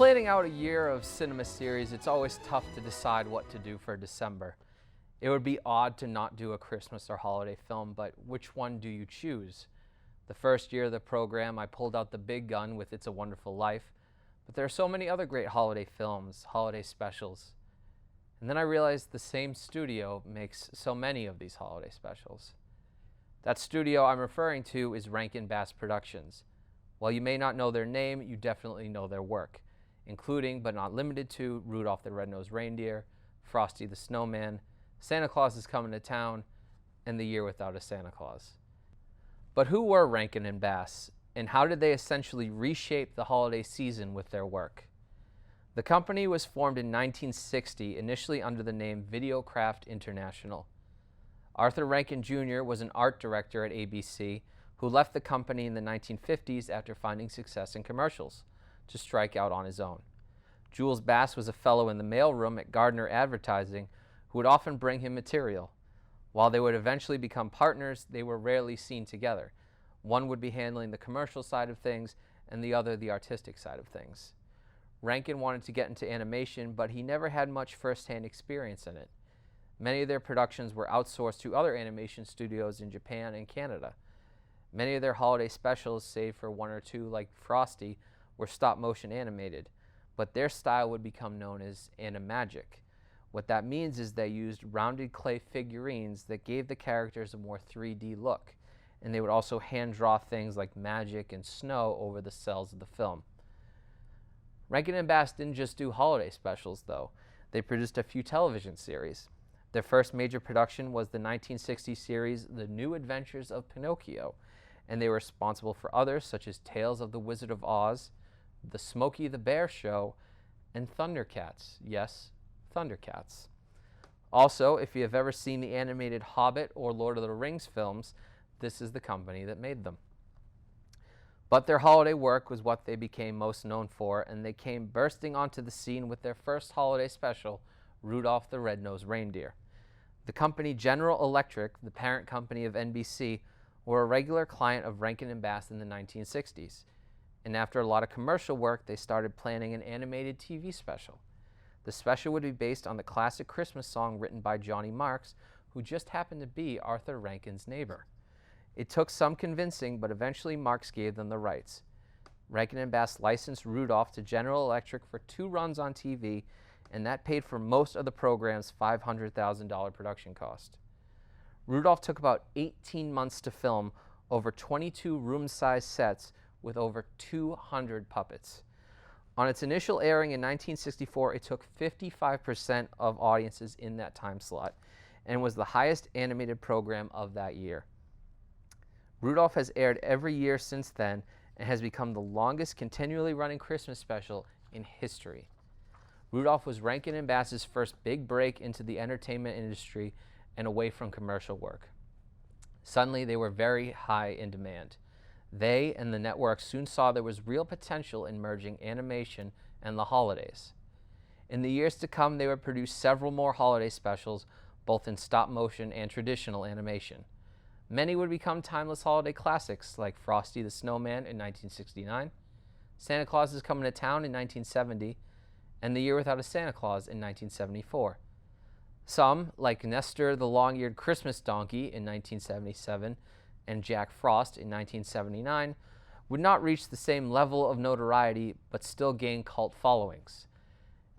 planning out a year of cinema series, it's always tough to decide what to do for December. It would be odd to not do a Christmas or holiday film, but which one do you choose? The first year of the program, I pulled out the big gun with It's a Wonderful Life, but there are so many other great holiday films, holiday specials. And then I realized the same studio makes so many of these holiday specials. That studio I'm referring to is Rankin Bass Productions. While you may not know their name, you definitely know their work, including but not limited to Rudolph the Red-Nosed Reindeer, Frosty the Snowman, Santa Claus is Coming to Town, and The Year Without a Santa Claus. But who were Rankin and Bass, and how did they essentially reshape the holiday season with their work? The company was formed in 1960, initially under the name Videocraft International. Arthur Rankin Jr. was an art director at ABC who left the company in the 1950s after finding success in commercials to strike out on his own. Jules Bass was a fellow in the mailroom at Gardner Advertising who would often bring him material. While they would eventually become partners, they were rarely seen together. One would be handling the commercial side of things and the other the artistic side of things. Rankin wanted to get into animation, but he never had much first-hand experience in it. Many of their productions were outsourced to other animation studios in Japan and Canada. Many of their holiday specials, save for one or two like Frosty, were stop-motion animated, but their style would become known as animagic. What that means is they used rounded clay figurines that gave the characters a more 3D look, and they would also hand-draw things like magic and snow over the cells of the film. Rankin and Bass didn't just do holiday specials, though. They produced a few television series. Their first major production was the 1960 series The New Adventures of Pinocchio, and they were responsible for others such as Tales of the Wizard of Oz, The Smokey the Bear Show, and Thundercats. Yes, Thundercats. Also, if you have ever seen the animated Hobbit or Lord of the Rings films, this is the company that made them. But their holiday work was what they became most known for, and they came bursting onto the scene with their first holiday special, Rudolph the Red-Nosed Reindeer. The company General Electric, the parent company of NBC, were a regular client of Rankin and Bass in the 1960s. And after a lot of commercial work, they started planning an animated TV special. The special would be based on the classic Christmas song written by Johnny Marks, who just happened to be Arthur Rankin's neighbor. It took some convincing, but eventually Marks gave them the rights. Rankin and Bass licensed Rudolph to General Electric for 2 runs on TV, and that paid for most of the program's $500,000 production cost. Rudolph took about 18 months to film, over 22 room-sized sets with over 200 puppets. On its initial airing in 1964, it took 55% of audiences in that time slot and was the highest animated program of that year. Rudolph has aired every year since then and has become the longest continually running Christmas special in history. Rudolph was Rankin and Bass's first big break into the entertainment industry and away from commercial work. Suddenly, they were very high in demand. They and the network soon saw there was real potential in merging animation and the holidays. In the years to come, they would produce several more holiday specials, both in stop motion and traditional animation. Many would become timeless holiday classics like Frosty the Snowman in 1969, Santa Claus is Coming to Town in 1970, and The Year Without a Santa Claus in 1974. Some, like Nestor the Long-Eared Christmas Donkey in 1977 and Jack Frost in 1979, would not reach the same level of notoriety but still gain cult followings.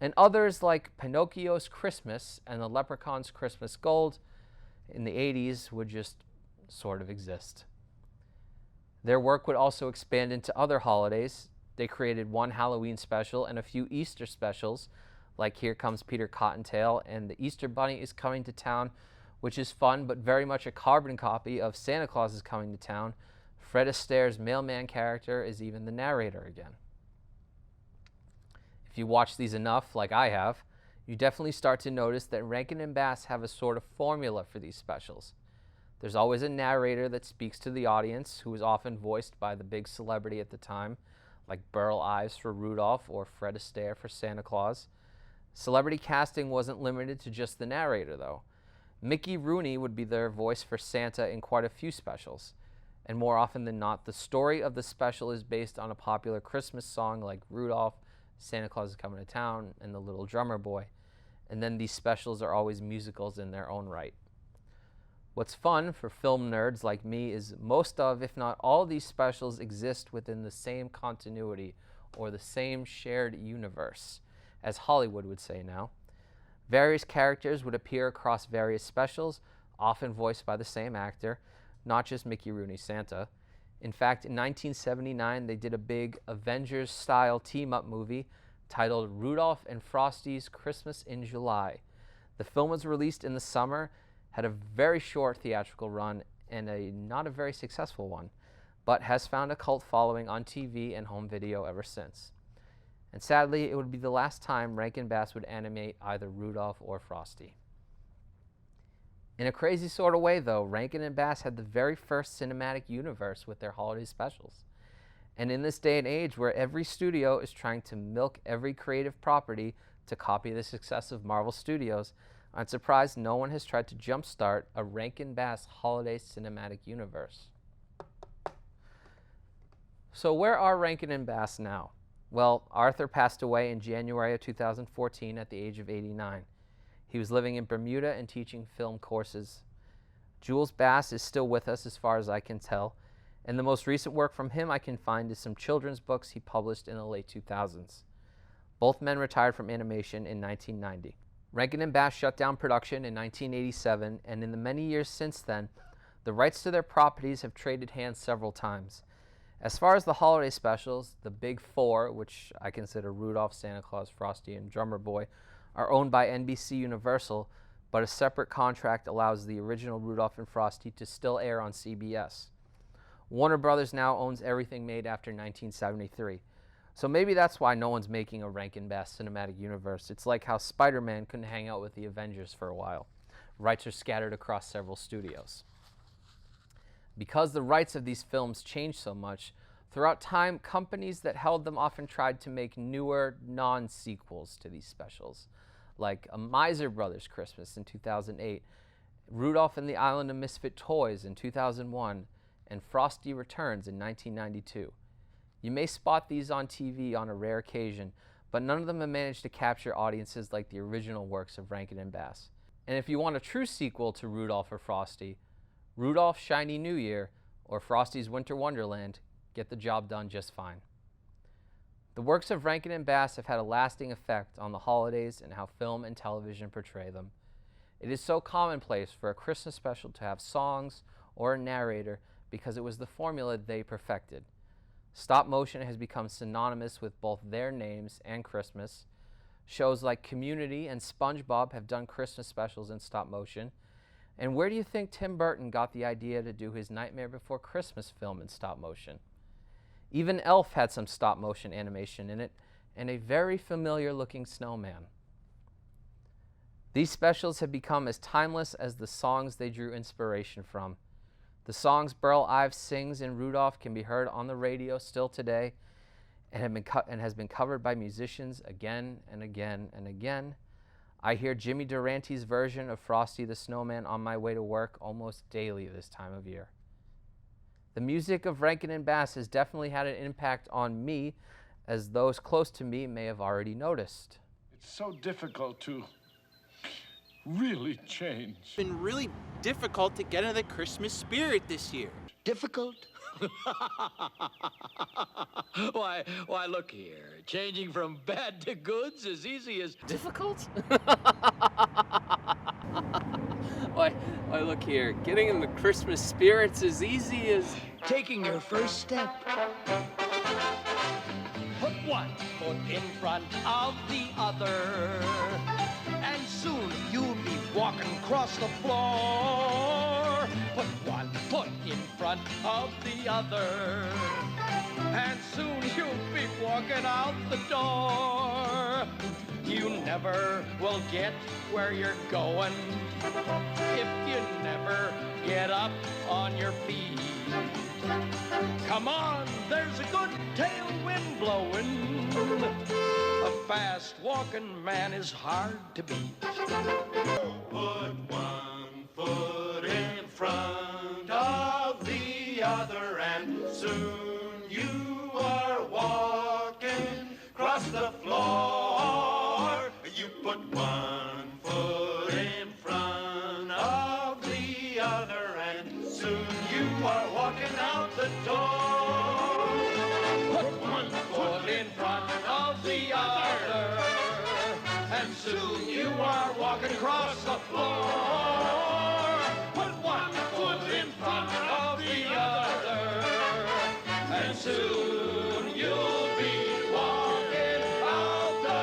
And others like Pinocchio's Christmas and the Leprechaun's Christmas Gold in the 80s would just sort of exist. Their work would also expand into other holidays. They created one Halloween special and a few Easter specials, like Here Comes Peter Cottontail and The Easter Bunny is Coming to Town, which is fun but very much a carbon copy of Santa Claus is Coming to Town. Fred Astaire's mailman character is even the narrator again. If you watch these enough, like I have, you definitely start to notice that Rankin and Bass have a sort of formula for these specials. There's always a narrator that speaks to the audience, who is often voiced by the big celebrity at the time, like Burl Ives for Rudolph or Fred Astaire for Santa Claus. Celebrity casting wasn't limited to just the narrator, though. Mickey Rooney would be their voice for Santa in quite a few specials. And more often than not, the story of the special is based on a popular Christmas song like Rudolph, Santa Claus is Coming to Town, and The Little Drummer Boy. And then these specials are always musicals in their own right. What's fun for film nerds like me is most of, if not all, these specials exist within the same continuity or the same shared universe, as Hollywood would say now. Various characters would appear across various specials, often voiced by the same actor, not just Mickey Rooney's Santa. In fact, in 1979, they did a big Avengers-style team-up movie titled Rudolph and Frosty's Christmas in July. The film was released in the summer, had a very short theatrical run, and not a very successful one, but has found a cult following on TV and home video ever since. And sadly, it would be the last time Rankin Bass would animate either Rudolph or Frosty. In a crazy sort of way, though, Rankin and Bass had the very first cinematic universe with their holiday specials. And in this day and age where every studio is trying to milk every creative property to copy the success of Marvel Studios, I'm surprised no one has tried to jumpstart a Rankin Bass holiday cinematic universe. So where are Rankin and Bass now? Well, Arthur passed away in January of 2014 at the age of 89. He was living in Bermuda and teaching film courses. Jules Bass is still with us as far as I can tell, and the most recent work from him I can find is some children's books he published in the late 2000s. Both men retired from animation in 1990. Rankin and Bass shut down production in 1987, and in the many years since then, the rights to their properties have traded hands several times. As far as the holiday specials, the big four, which I consider Rudolph, Santa Claus, Frosty, and Drummer Boy, are owned by NBC Universal, but a separate contract allows the original Rudolph and Frosty to still air on CBS. Warner Brothers now owns everything made after 1973. So maybe that's why no one's making a Rankin Bass cinematic universe. It's like how Spider-Man couldn't hang out with the Avengers for a while. Rights are scattered across several studios. Because the rights of these films changed so much, throughout time, companies that held them often tried to make newer, non-sequels to these specials, like A Miser Brothers Christmas in 2008, Rudolph and the Island of Misfit Toys in 2001, and Frosty Returns in 1992. You may spot these on TV on a rare occasion, but none of them have managed to capture audiences like the original works of Rankin and Bass. And if you want a true sequel to Rudolph or Frosty, Rudolph's Shiny New Year or Frosty's Winter Wonderland get the job done just fine. The works of Rankin and Bass have had a lasting effect on the holidays and how film and television portray them. It is so commonplace for a Christmas special to have songs or a narrator because it was the formula they perfected. Stop motion has become synonymous with both their names and Christmas. Shows like Community and SpongeBob have done Christmas specials in stop motion. And where do you think Tim Burton got the idea to do his Nightmare Before Christmas film in stop motion? Even Elf had some stop motion animation in it, and a very familiar looking snowman. These specials have become as timeless as the songs they drew inspiration from. The songs Burl Ives sings in Rudolph can be heard on the radio still today and has been covered by musicians again and again and again. I hear Jimmy Durante's version of Frosty the Snowman on my way to work almost daily this time of year. The music of Rankin and Bass has definitely had an impact on me, as those close to me may have already noticed. It's so difficult to really change. It's been really difficult to get into the Christmas spirit this year. Difficult? Why, look here. Changing from bad to good's as easy as... Difficult? Why, look here. Getting in the Christmas spirit's as easy as... taking your first step. Put one foot in front of the other, and soon you'll be walking across the floor. Put one foot in front of the other, and soon you'll be walking out the door. You never will get where you're going if you never get up on your feet. Come on, there's a good tailwind blowing. A fast-walking man is hard to beat. Put one foot in front of the other, and soon you are walking across the floor. put one foot in front of the other, and soon you are walking out the door. Put one foot in front of the other, and soon you are walking across the floor. Put one foot in front of the other, and soon you'll be walking out the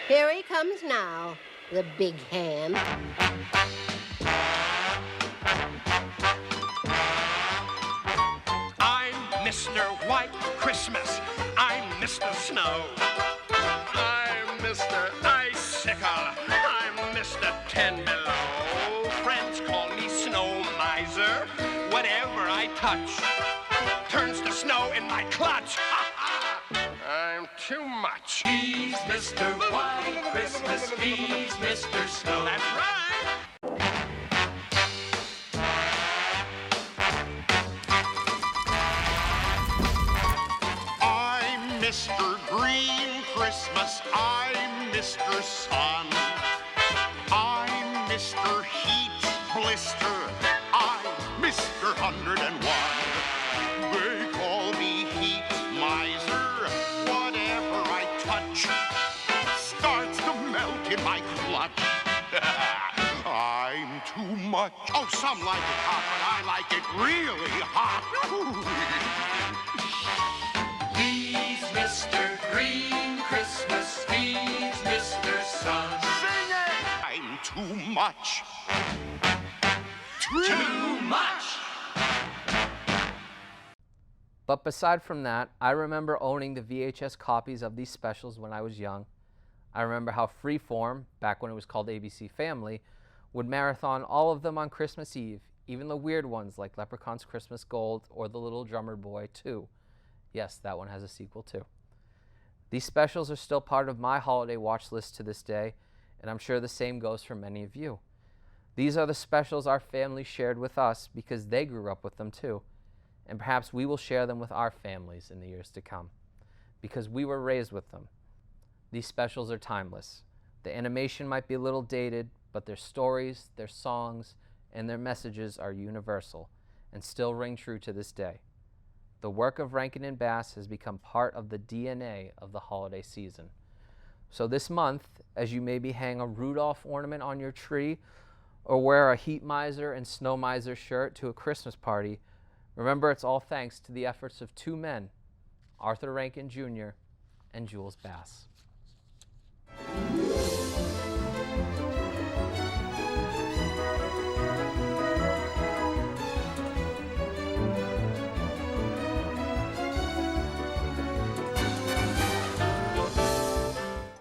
Here he comes now, the big ham. I'm Mr. White Christmas. I'm Mr. Snow. I'm Mr. Icicle. I'm Mr. 10 Below. Friends call me Snow Miser. Whatever I touch turns to snow in my clutch. I'm too much. He's Mr. White Christmas, he's Mr. Snow. That's right. I'm Mr. Green Christmas. I'm Mr. Sun. I'm Mr. Heat Blister. I'm Mr. 101. They call me Heat Miser. Whatever I touch starts to melt in my clutch. I'm too much. Oh, some like it hot, but I like it really hot. He's Mr. Green Christmas, he's Mr. Sun. Sing it! I'm too much. Too much! But beside from that, I remember owning the VHS copies of these specials when I was young. I remember how Freeform, back when it was called ABC Family, would marathon all of them on Christmas Eve, even the weird ones like Leprechaun's Christmas Gold or The Little Drummer Boy 2. Yes, that one has a sequel too. These specials are still part of my holiday watch list to this day, and I'm sure the same goes for many of you. These are the specials our family shared with us because they grew up with them too, and perhaps we will share them with our families in the years to come, because we were raised with them. These specials are timeless. The animation might be a little dated, but their stories, their songs, and their messages are universal and still ring true to this day. The work of Rankin and Bass has become part of the DNA of the holiday season. So this month, as you maybe hang a Rudolph ornament on your tree or wear a Heat Miser and Snow Miser shirt to a Christmas party, remember it's all thanks to the efforts of two men, Arthur Rankin Jr. and Jules Bass.